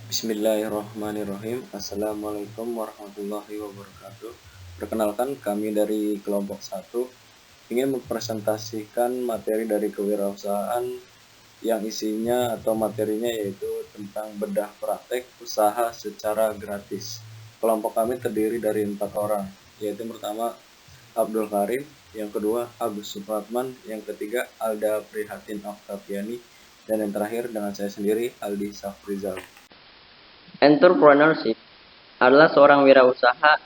Bismillahirrahmanirrahim. Assalamualaikum warahmatullahi wabarakatuh. Perkenalkan, kami dari kelompok 1 ingin mempresentasikan materi dari kewirausahaan yang isinya atau materinya yaitu tentang bedah praktek usaha secara gratis. Kelompok kami terdiri dari 4 orang, yaitu pertama Abdul Karim, yang kedua Agus Supratman, yang ketiga Alda Prihatin Oktaviani, dan yang terakhir dengan saya sendiri, Aldi Safrizal. Entrepreneurship adalah seorang wirausaha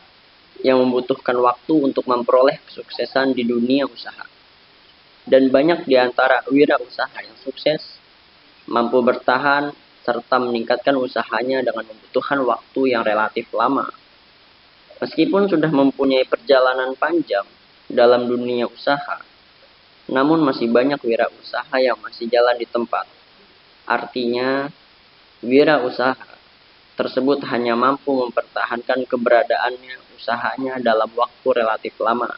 yang membutuhkan waktu untuk memperoleh kesuksesan di dunia usaha. Dan banyak di antara wirausaha yang sukses mampu bertahan serta meningkatkan usahanya dengan membutuhkan waktu yang relatif lama. Meskipun sudah mempunyai perjalanan panjang dalam dunia usaha, namun masih banyak wirausaha yang masih jalan di tempat. Artinya, wirausaha tersebut hanya mampu mempertahankan keberadaannya usahanya dalam waktu relatif lama.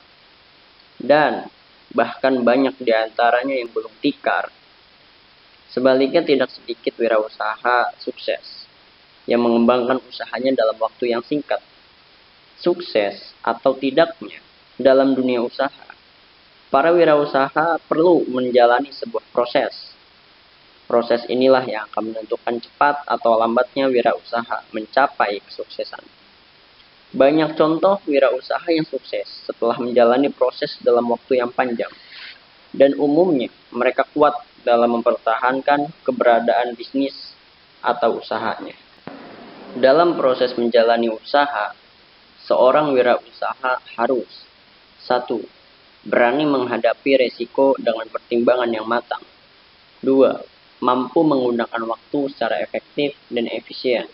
Dan bahkan banyak di antaranya yang belum tikar. Sebaliknya tidak sedikit wirausaha sukses yang mengembangkan usahanya dalam waktu yang singkat. Sukses atau tidaknya dalam dunia usaha, para wirausaha perlu menjalani sebuah proses. Proses inilah yang akan menentukan cepat atau lambatnya wirausaha mencapai kesuksesan. Banyak contoh wirausaha yang sukses setelah menjalani proses dalam waktu yang panjang. Dan umumnya mereka kuat dalam mempertahankan keberadaan bisnis atau usahanya. Dalam proses menjalani usaha, seorang wirausaha harus 1. Berani menghadapi resiko dengan pertimbangan yang matang. 2. Mampu menggunakan waktu secara efektif dan efisien.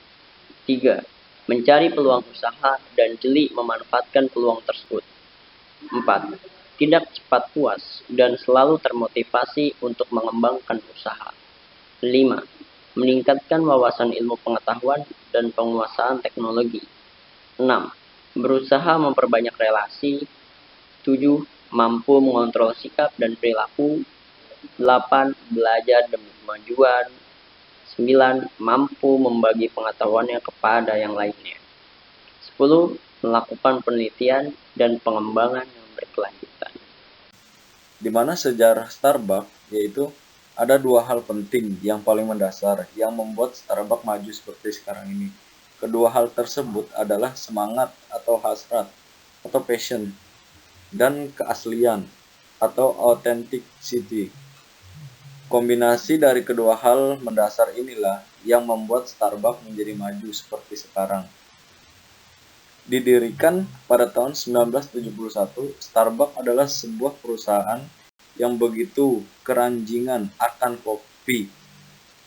3. Mencari peluang usaha dan jeli memanfaatkan peluang tersebut. 4. Tidak cepat puas dan selalu termotivasi untuk mengembangkan usaha. 5. Meningkatkan wawasan ilmu pengetahuan dan penguasaan teknologi. 6. Berusaha memperbanyak relasi. 7. Mampu mengontrol sikap dan perilaku. 8. Belajar demi kemajuan. 9. Mampu membagi pengetahuannya kepada yang lainnya. 10. Melakukan penelitian dan pengembangan yang berkelanjutan. Di mana sejarah Starbucks yaitu ada dua hal penting yang paling mendasar yang membuat Starbucks maju seperti sekarang ini. Kedua hal tersebut adalah semangat atau hasrat atau passion dan keaslian atau authenticity. Kombinasi dari kedua hal mendasar inilah yang membuat Starbucks menjadi maju seperti sekarang. Didirikan pada tahun 1971, Starbucks adalah sebuah perusahaan yang begitu keranjingan akan kopi,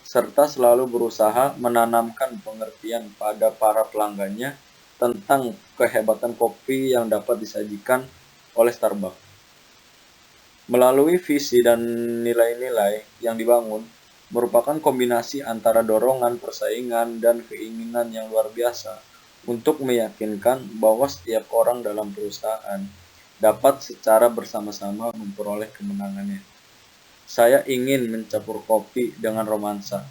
serta selalu berusaha menanamkan pengertian pada para pelanggannya tentang kehebatan kopi yang dapat disajikan oleh Starbucks. Melalui visi dan nilai-nilai yang dibangun, merupakan kombinasi antara dorongan persaingan dan keinginan yang luar biasa untuk meyakinkan bahwa setiap orang dalam perusahaan dapat secara bersama-sama memperoleh kemenangannya. Saya ingin mencampur kopi dengan romansa,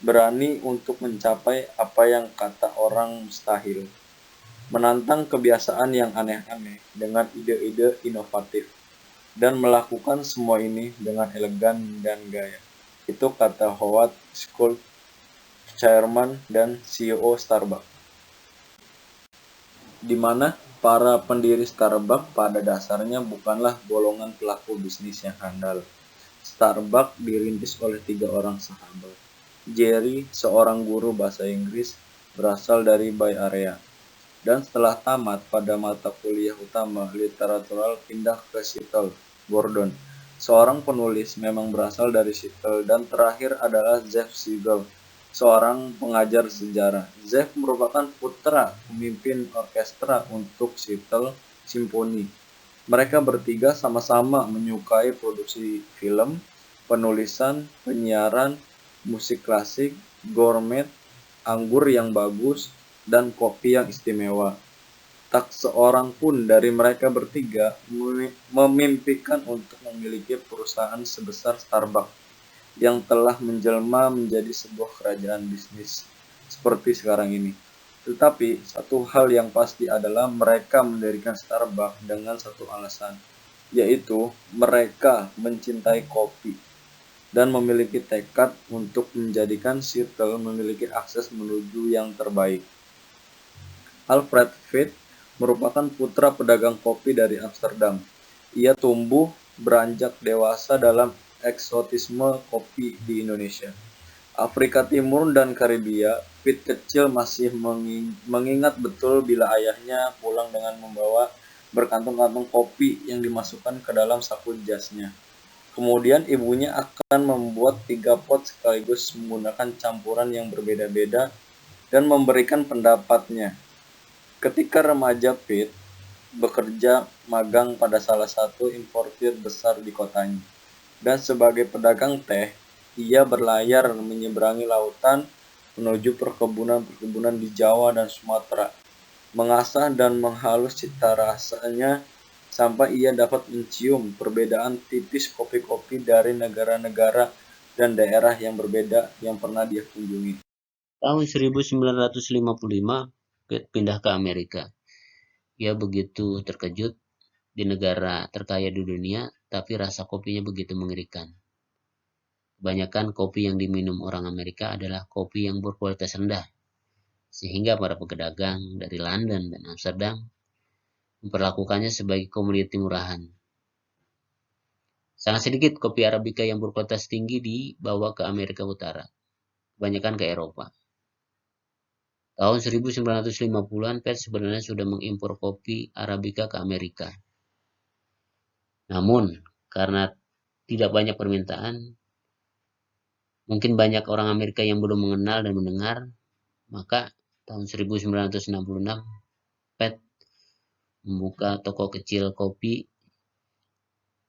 berani untuk mencapai apa yang kata orang mustahil, menantang kebiasaan yang aneh-aneh dengan ide-ide inovatif, dan melakukan semua ini dengan elegan dan gaya. Itu kata Howard Schultz, Chairman dan CEO Starbucks. Di mana para pendiri Starbucks pada dasarnya bukanlah golongan pelaku bisnis yang handal. Starbucks dirintis oleh 3 orang sahabat. Jerry, seorang guru bahasa Inggris, berasal dari Bay Area. Dan setelah tamat pada mata kuliah utama literatural pindah ke Seattle, Gordon. Seorang penulis memang berasal dari Seattle. Dan terakhir adalah Jeff Siegel, seorang pengajar sejarah. Jeff merupakan putra pemimpin orkestra untuk Seattle Symphony. Mereka bertiga sama-sama menyukai produksi film, penulisan, penyiaran, musik klasik, gourmet, anggur yang bagus, dan kopi yang istimewa. Tak seorang pun dari mereka bertiga memimpikan untuk memiliki perusahaan sebesar Starbucks yang telah menjelma menjadi sebuah kerajaan bisnis. seperti sekarang ini. Tetapi satu hal yang pasti adalah mereka mendirikan Starbucks dengan satu alasan, yaitu mereka mencintai kopi dan memiliki tekad untuk menjadikan Circle memiliki akses menuju yang terbaik. Alfred Viet merupakan putra pedagang kopi dari Amsterdam. Ia tumbuh beranjak dewasa dalam eksotisme kopi di Indonesia, Afrika Timur, dan Karibia. Viet kecil masih mengingat betul bila ayahnya pulang dengan membawa berkantung-kantung kopi yang dimasukkan ke dalam saku jasnya. Kemudian ibunya akan membuat 3 pot sekaligus menggunakan campuran yang berbeda-beda dan memberikan pendapatnya. Ketika remaja, Pitt bekerja magang pada salah satu importir besar di kotanya. Dan sebagai pedagang teh, ia berlayar menyeberangi lautan menuju perkebunan-perkebunan di Jawa dan Sumatera, mengasah dan menghalus cita rasanya sampai ia dapat mencium perbedaan tipis kopi-kopi dari negara-negara dan daerah yang berbeda yang pernah dia kunjungi. Tahun 1955, Pitt pindah ke Amerika. Ia begitu terkejut di negara terkaya di dunia, tapi rasa kopinya begitu mengerikan. Kebanyakan kopi yang diminum orang Amerika adalah kopi yang berkualitas rendah, sehingga para pedagang dari London dan Amsterdam memperlakukannya sebagai komoditi murahan. Sangat sedikit kopi Arabica yang berkualitas tinggi dibawa ke Amerika Utara, kebanyakan ke Eropa. Tahun 1950-an, Pitt sebenarnya sudah mengimpor kopi Arabica ke Amerika. Namun, karena tidak banyak permintaan, mungkin banyak orang Amerika yang belum mengenal dan mendengar, maka tahun 1966, Pitt membuka toko kecil kopi,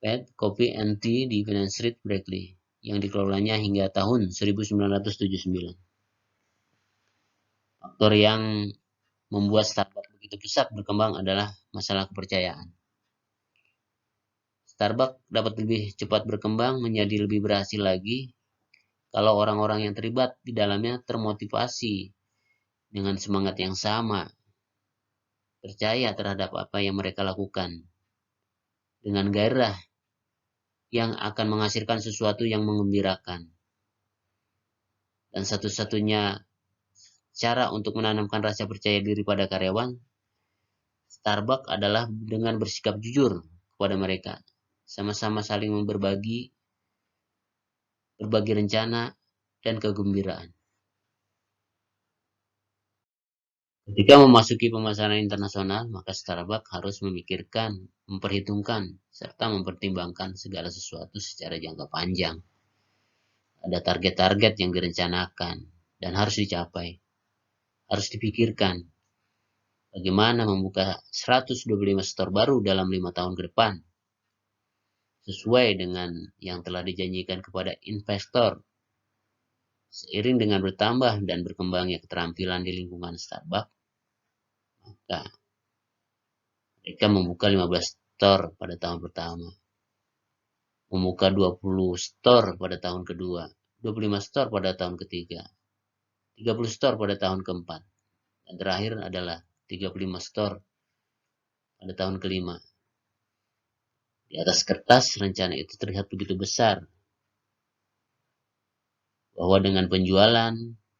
Pitt Coffee and Tea di Finance Street, Berkeley, yang dikelolanya hingga tahun 1979. Faktor yang membuat Starbucks begitu pesat berkembang adalah masalah kepercayaan. Starbucks dapat lebih cepat berkembang menjadi lebih berhasil lagi kalau orang-orang yang terlibat di dalamnya termotivasi dengan semangat yang sama, percaya terhadap apa yang mereka lakukan, dengan gairah yang akan menghasilkan sesuatu yang menggembirakan. Dan satu-satunya cara untuk menanamkan rasa percaya diri pada karyawan Starbucks adalah dengan bersikap jujur kepada mereka, sama-sama saling berbagi rencana dan kegembiraan. Ketika memasuki pemasaran internasional, maka Starbucks harus memikirkan, memperhitungkan, serta mempertimbangkan segala sesuatu secara jangka panjang. Ada target-target yang direncanakan dan harus dicapai. Harus dipikirkan bagaimana membuka 125 store baru dalam 5 tahun ke depan, sesuai dengan yang telah dijanjikan kepada investor. Seiring dengan bertambah dan berkembangnya keterampilan di lingkungan Starbucks, maka mereka membuka 15 store pada tahun pertama, membuka 20 store pada tahun kedua, 25 store pada tahun ketiga, 30 store pada tahun keempat, dan terakhir adalah 35 store pada tahun kelima. Di atas kertas, rencana itu terlihat begitu besar, bahwa dengan penjualan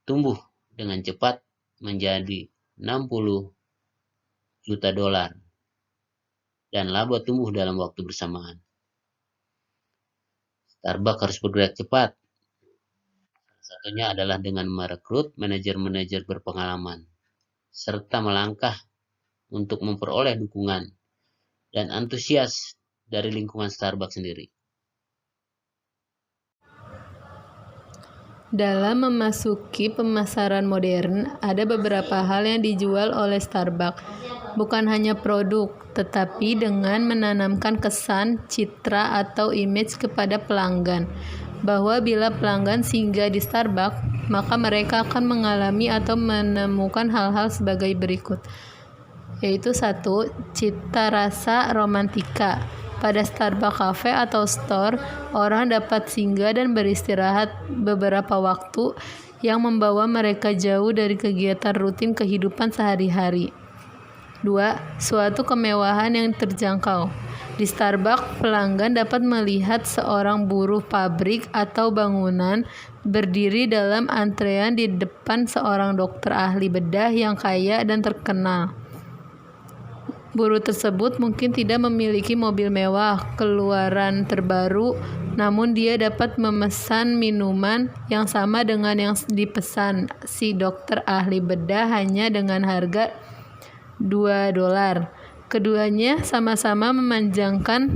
tumbuh dengan cepat menjadi 60 juta dolar, dan laba tumbuh dalam waktu bersamaan. Starbucks harus bergerak cepat. Salah satunya adalah dengan merekrut manajer-manajer berpengalaman, serta melangkah untuk memperoleh dukungan dan antusias dari lingkungan Starbucks sendiri. Dalam memasuki pemasaran modern, ada beberapa hal yang dijual oleh Starbucks. Bukan hanya produk, tetapi dengan menanamkan kesan, citra, atau image kepada pelanggan. Bahwa bila pelanggan singgah di Starbucks, maka mereka akan mengalami atau menemukan hal-hal sebagai berikut. Yaitu 1. Cita rasa romantika. Pada Starbucks Cafe atau store, orang dapat singgah dan beristirahat beberapa waktu yang membawa mereka jauh dari kegiatan rutin kehidupan sehari-hari. 2. Suatu kemewahan yang terjangkau. Di Starbucks, pelanggan dapat melihat seorang buruh pabrik atau bangunan berdiri dalam antrean di depan seorang dokter ahli bedah yang kaya dan terkenal. Buruh tersebut mungkin tidak memiliki mobil mewah keluaran terbaru, namun dia dapat memesan minuman yang sama dengan yang dipesan si dokter ahli bedah hanya dengan harga $2. Keduanya sama-sama memanjangkan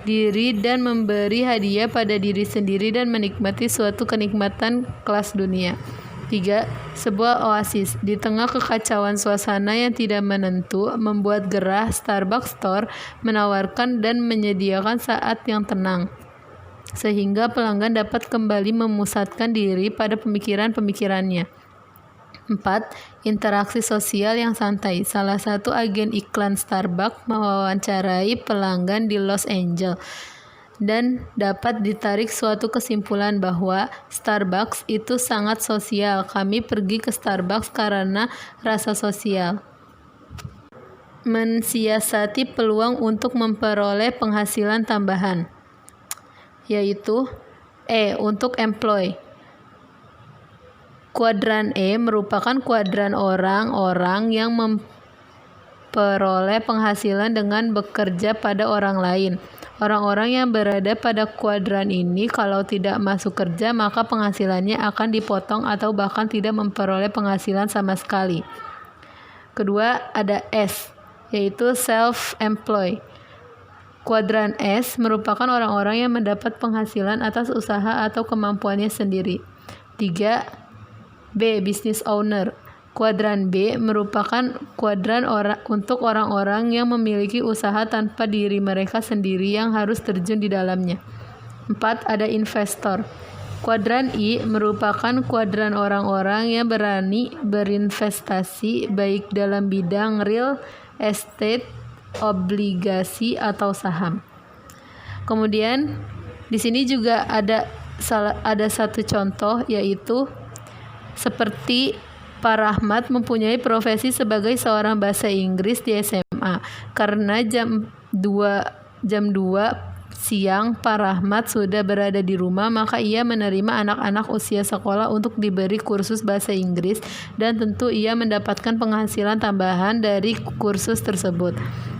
diri dan memberi hadiah pada diri sendiri dan menikmati suatu kenikmatan kelas dunia. 3. Sebuah oasis. Di tengah kekacauan suasana yang tidak menentu, membuat gerah, Starbucks Store menawarkan dan menyediakan saat yang tenang, sehingga pelanggan dapat kembali memusatkan diri pada pemikiran-pemikirannya. 4. Interaksi sosial yang santai. Salah satu agen iklan Starbucks mewawancarai pelanggan di Los Angeles dan dapat ditarik suatu kesimpulan bahwa Starbucks itu sangat sosial. Kami pergi ke Starbucks karena rasa sosial. Mensiasati peluang untuk memperoleh penghasilan tambahan, yaitu untuk employee. Kuadran E merupakan kuadran orang-orang yang memperoleh penghasilan dengan bekerja pada orang lain. Orang-orang yang berada pada kuadran ini kalau tidak masuk kerja maka penghasilannya akan dipotong atau bahkan tidak memperoleh penghasilan sama sekali. Kedua, ada S, yaitu self-employed. Kuadran S merupakan orang-orang yang mendapat penghasilan atas usaha atau kemampuannya sendiri. 3. B, business owner. Kuadran B merupakan kuadran untuk orang-orang yang memiliki usaha tanpa diri mereka sendiri yang harus terjun di dalamnya. 4. Ada investor. Kuadran I merupakan kuadran orang-orang yang berani berinvestasi baik dalam bidang real estate, obligasi, atau saham. Kemudian di sini juga ada satu contoh, yaitu seperti Pak Rahmat mempunyai profesi sebagai seorang bahasa Inggris di SMA. Karena jam 2 siang Pak Rahmat sudah berada di rumah, maka ia menerima anak-anak usia sekolah untuk diberi kursus bahasa Inggris dan tentu ia mendapatkan penghasilan tambahan dari kursus tersebut.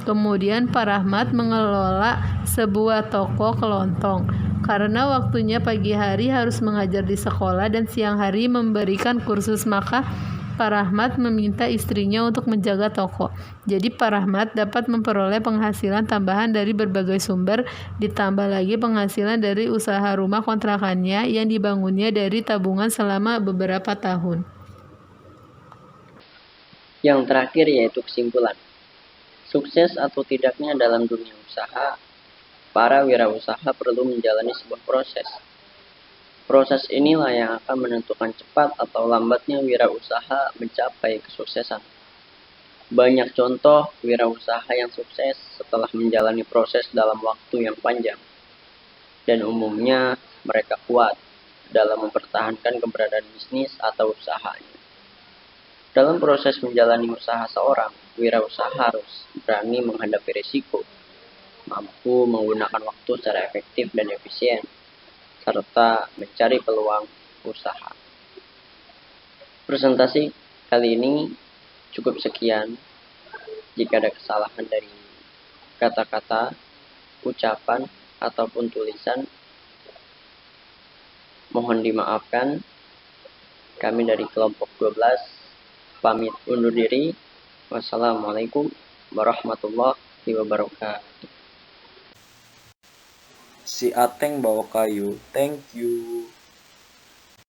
Kemudian Pak Rahmat mengelola sebuah toko kelontong. Karena waktunya pagi hari harus mengajar di sekolah dan siang hari memberikan kursus, maka Pak Rahmat meminta istrinya untuk menjaga toko. Jadi Pak Rahmat dapat memperoleh penghasilan tambahan dari berbagai sumber, ditambah lagi penghasilan dari usaha rumah kontrakannya yang dibangunnya dari tabungan selama beberapa tahun. Yang terakhir yaitu kesimpulan. Sukses atau tidaknya dalam dunia usaha, para wirausaha perlu menjalani sebuah proses. Proses inilah yang akan menentukan cepat atau lambatnya wirausaha mencapai kesuksesan. Banyak contoh wirausaha yang sukses setelah menjalani proses dalam waktu yang panjang. Dan umumnya mereka kuat dalam mempertahankan keberadaan bisnis atau usahanya. Dalam proses menjalani usaha seorang, wirausaha harus berani menghadapi risiko, mampu menggunakan waktu secara efektif dan efisien, serta mencari peluang usaha. Presentasi kali ini cukup sekian. Jika ada kesalahan dari kata-kata, ucapan, ataupun tulisan, mohon dimaafkan. Kami dari kelompok 12 pamit undur diri. Wassalamualaikum warahmatullahi wabarakatuh. Si Ateng bawa kayu. Thank you.